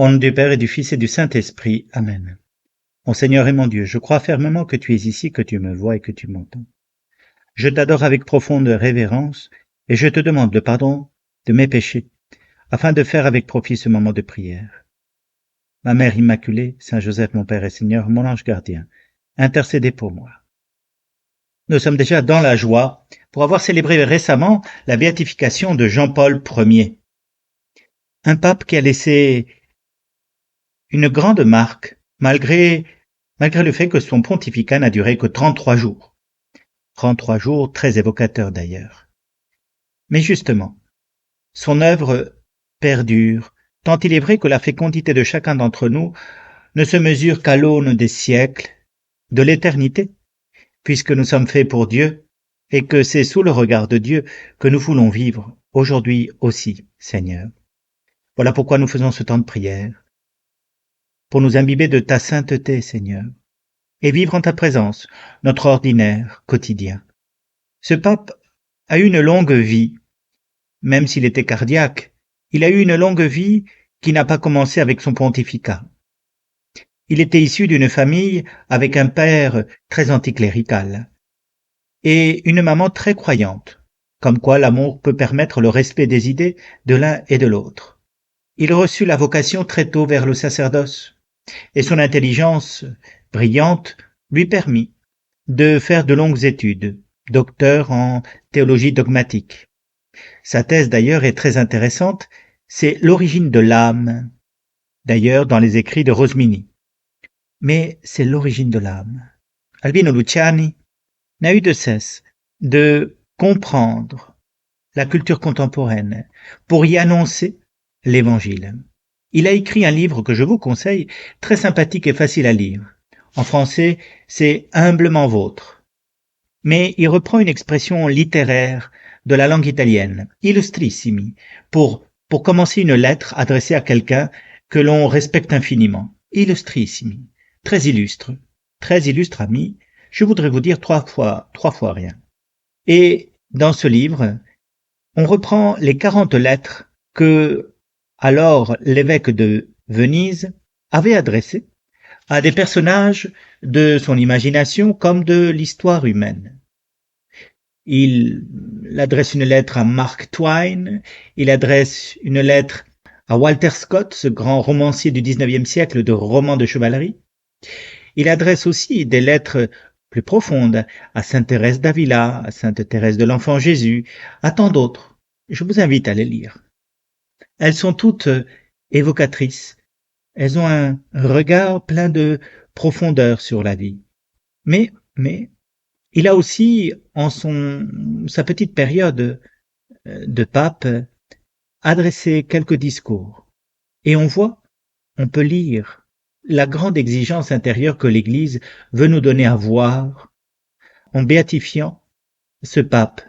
Au nom du Père et du Fils et du Saint-Esprit. Amen. Mon Seigneur et mon Dieu, je crois fermement que tu es ici, que tu me vois et que tu m'entends. Je t'adore avec profonde révérence et je te demande le pardon de mes péchés, afin de faire avec profit ce moment de prière. Ma Mère Immaculée, Saint Joseph, mon Père et Seigneur, mon ange gardien, intercédez pour moi. Nous sommes déjà dans la joie pour avoir célébré récemment la béatification de Jean-Paul Ier, un pape qui a laissé une grande marque malgré le fait que son pontificat n'a duré que 33 jours. 33 jours très évocateurs d'ailleurs. Mais justement, son œuvre perdure, tant il est vrai que la fécondité de chacun d'entre nous ne se mesure qu'à l'aune des siècles, de l'éternité, puisque nous sommes faits pour Dieu, et que c'est sous le regard de Dieu que nous voulons vivre, aujourd'hui aussi, Seigneur. Voilà pourquoi nous faisons ce temps de prière, pour nous imbiber de ta sainteté, Seigneur, et vivre en ta présence, notre ordinaire quotidien. Ce pape a eu une longue vie, même s'il était cardiaque, il a eu une longue vie qui n'a pas commencé avec son pontificat. Il était issu d'une famille avec un père très anticlérical et une maman très croyante, comme quoi l'amour peut permettre le respect des idées de l'un et de l'autre. Il reçut la vocation très tôt vers le sacerdoce, et son intelligence brillante lui permit de faire de longues études, docteur en théologie dogmatique. Sa thèse d'ailleurs est très intéressante, c'est l'origine de l'âme, d'ailleurs dans les écrits de Rosmini. Mais c'est l'origine de l'âme. Albino Luciani n'a eu de cesse de comprendre la culture contemporaine pour y annoncer l'Évangile. Il a écrit un livre que je vous conseille, très sympathique et facile à lire. En français, c'est Humblement vôtre. Mais il reprend une expression littéraire de la langue italienne, illustrissimi, pour commencer une lettre adressée à quelqu'un que l'on respecte infiniment. Illustrissimi, très illustre ami, je voudrais vous dire trois fois rien. Et dans ce livre, on reprend les 40 lettres que, alors, l'évêque de Venise avait adressées à des personnages de son imagination comme de l'histoire humaine. Il adresse une lettre à Mark Twain, il adresse une lettre à Walter Scott, ce grand romancier du XIXe siècle de romans de chevalerie. Il adresse aussi des lettres plus profondes à Sainte Thérèse d'Avila, à Sainte Thérèse de l'Enfant Jésus, à tant d'autres. Je vous invite à les lire. Elles sont toutes évocatrices. Elles ont un regard plein de profondeur sur la vie. Mais, il a aussi, en sa petite période de pape, adressé quelques discours. Et on peut lire la grande exigence intérieure que l'Église veut nous donner à voir en béatifiant ce pape.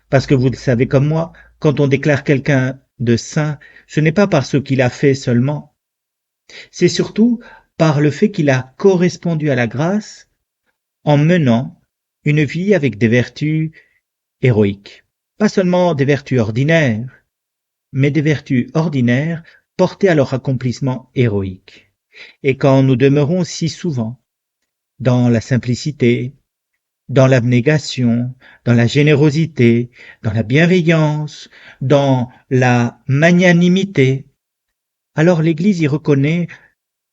Parce que vous le savez comme moi, quand on déclare quelqu'un de saint, ce n'est pas par ce qu'il a fait seulement, c'est surtout par le fait qu'il a correspondu à la grâce en menant une vie avec des vertus héroïques. Pas seulement des vertus ordinaires, mais des vertus ordinaires portées à leur accomplissement héroïque. Et quand nous demeurons si souvent dans la simplicité, dans l'abnégation, dans la générosité, dans la bienveillance, dans la magnanimité, alors l'Église y reconnaît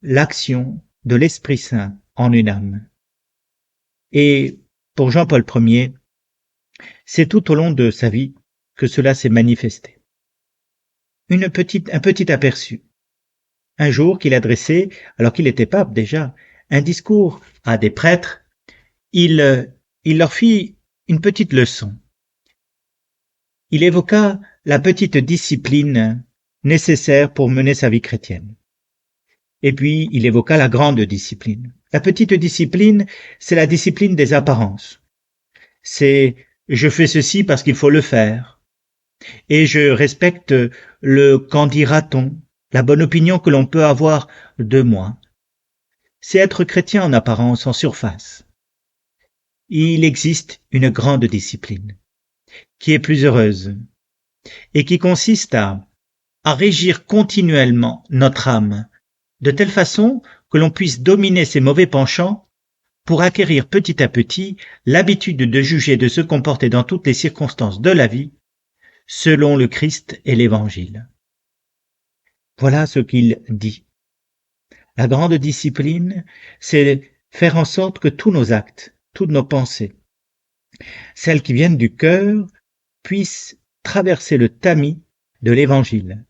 l'action de l'Esprit Saint en une âme. Et pour Jean-Paul Ier, c'est tout au long de sa vie que cela s'est manifesté. Un petit aperçu. Un jour qu'il adressait, alors qu'il était pape déjà, un discours à des prêtres, il leur fit une petite leçon. Il évoqua la petite discipline nécessaire pour mener sa vie chrétienne. Et puis, il évoqua la grande discipline. La petite discipline, c'est la discipline des apparences. C'est « je fais ceci parce qu'il faut le faire ». Et je respecte le « qu'en dira-t-on », la bonne opinion que l'on peut avoir de moi. C'est être chrétien en apparence, en surface. Il existe une grande discipline, qui est plus heureuse, et qui consiste à à régir continuellement notre âme, de telle façon que l'on puisse dominer ses mauvais penchants pour acquérir petit à petit l'habitude de juger et de se comporter dans toutes les circonstances de la vie selon le Christ et l'Évangile. Voilà ce qu'il dit. La grande discipline, c'est faire en sorte que tous nos actes, toutes nos pensées, celles qui viennent du cœur, puissent traverser le tamis de l'Évangile.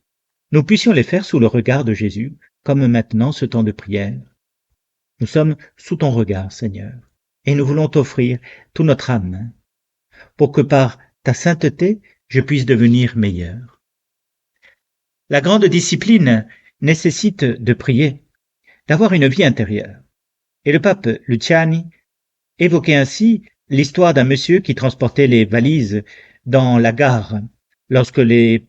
Nous puissions les faire sous le regard de Jésus, comme maintenant ce temps de prière. Nous sommes sous ton regard, Seigneur, et nous voulons t'offrir toute notre âme, pour que par ta sainteté, je puisse devenir meilleur. La grande discipline nécessite de prier, d'avoir une vie intérieure. Et le pape Luciani évoquait ainsi l'histoire d'un monsieur qui transportait les valises dans la gare. Lorsque les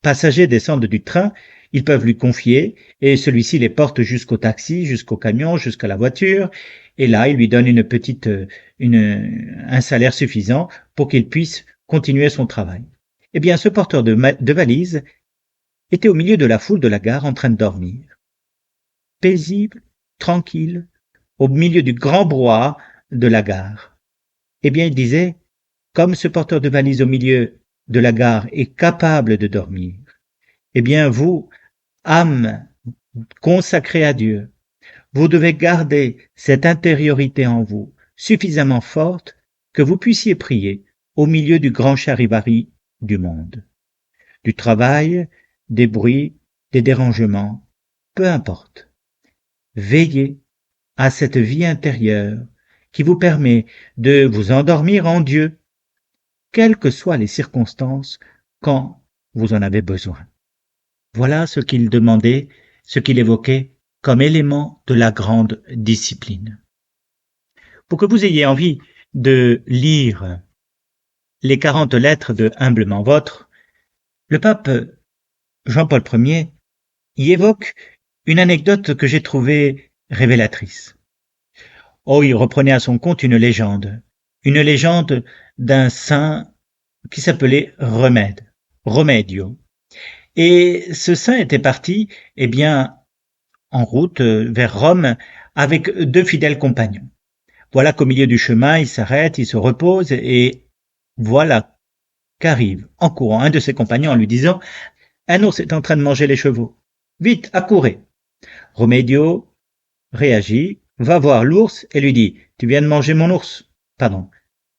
passagers descendent du train, ils peuvent lui confier et celui-ci les porte jusqu'au taxi, jusqu'au camion, jusqu'à la voiture. Et là, il lui donne un salaire suffisant pour qu'il puisse continuer son travail. Eh bien, ce porteur de valises était au milieu de la foule de la gare en train de dormir. Paisible, tranquille, au milieu du grand brouhaha de la gare. Eh bien, il disait, comme ce porteur de valise au milieu de la gare est capable de dormir, eh bien, vous, âme consacrée à Dieu, vous devez garder cette intériorité en vous suffisamment forte que vous puissiez prier au milieu du grand charivari du monde, du travail, des bruits, des dérangements, peu importe. Veillez à cette vie intérieure qui vous permet de vous endormir en Dieu, quelles que soient les circonstances, quand vous en avez besoin. Voilà ce qu'il demandait, ce qu'il évoquait comme élément de la grande discipline. Pour que vous ayez envie de lire les 40 lettres de Humblement Vôtre, le pape Jean-Paul Ier y évoque une anecdote que j'ai trouvée révélatrice. Oh, il reprenait à son compte une légende d'un saint qui s'appelait Remedio. Et ce saint était parti, eh bien, en route vers Rome avec 2 fidèles compagnons. Voilà qu'au milieu du chemin, il s'arrête, il se repose et voilà qu'arrive en courant un de ses compagnons en lui disant « Un ours est en train de manger les chevaux. Vite, accourez !» Remedio réagit, va voir l'ours et lui dit « Tu viens de manger mon ours ?» Pardon.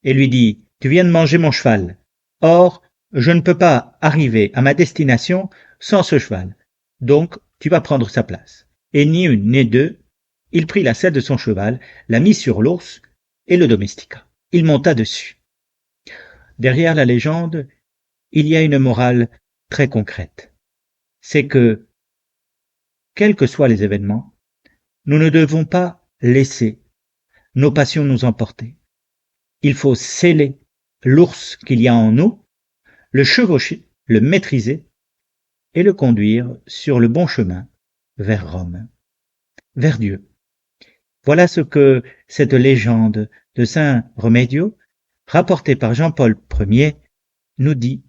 Et lui dit « Tu viens de manger mon cheval. Or, je ne peux pas arriver à ma destination sans ce cheval. Donc, tu vas prendre sa place. » Et ni une ni deux, il prit la selle de son cheval, la mit sur l'ours et le domestiqua. Il monta dessus. Derrière la légende, il y a une morale très concrète. C'est que, quels que soient les événements, nous ne devons pas laisser nos passions nous emporter. Il faut sceller l'ours qu'il y a en nous, le chevaucher, le maîtriser et le conduire sur le bon chemin vers Rome, vers Dieu. Voilà ce que cette légende de Saint Remedio, rapportée par Jean-Paul Ier, nous dit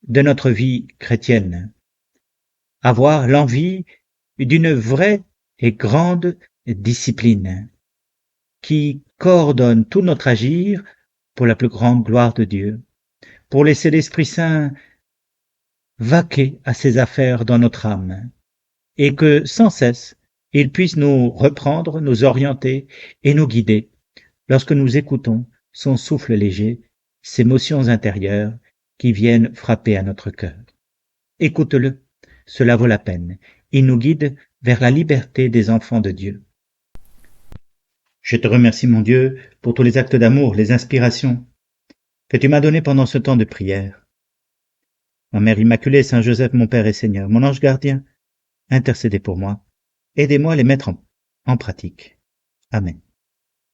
de notre vie chrétienne. Avoir l'envie d'une vraie et grande discipline qui coordonne tout notre agir pour la plus grande gloire de Dieu, pour laisser l'Esprit Saint vaquer à ses affaires dans notre âme, et que sans cesse il puisse nous reprendre, nous orienter et nous guider lorsque nous écoutons son souffle léger, ses motions intérieures qui viennent frapper à notre cœur. Écoute-le, cela vaut la peine. Il nous guide vers la liberté des enfants de Dieu. Je te remercie, mon Dieu, pour tous les actes d'amour, les inspirations que tu m'as donnés pendant ce temps de prière. Ma Mère Immaculée, Saint Joseph, mon Père et Seigneur, mon ange gardien, intercédez pour moi. Aidez-moi à les mettre en pratique. Amen.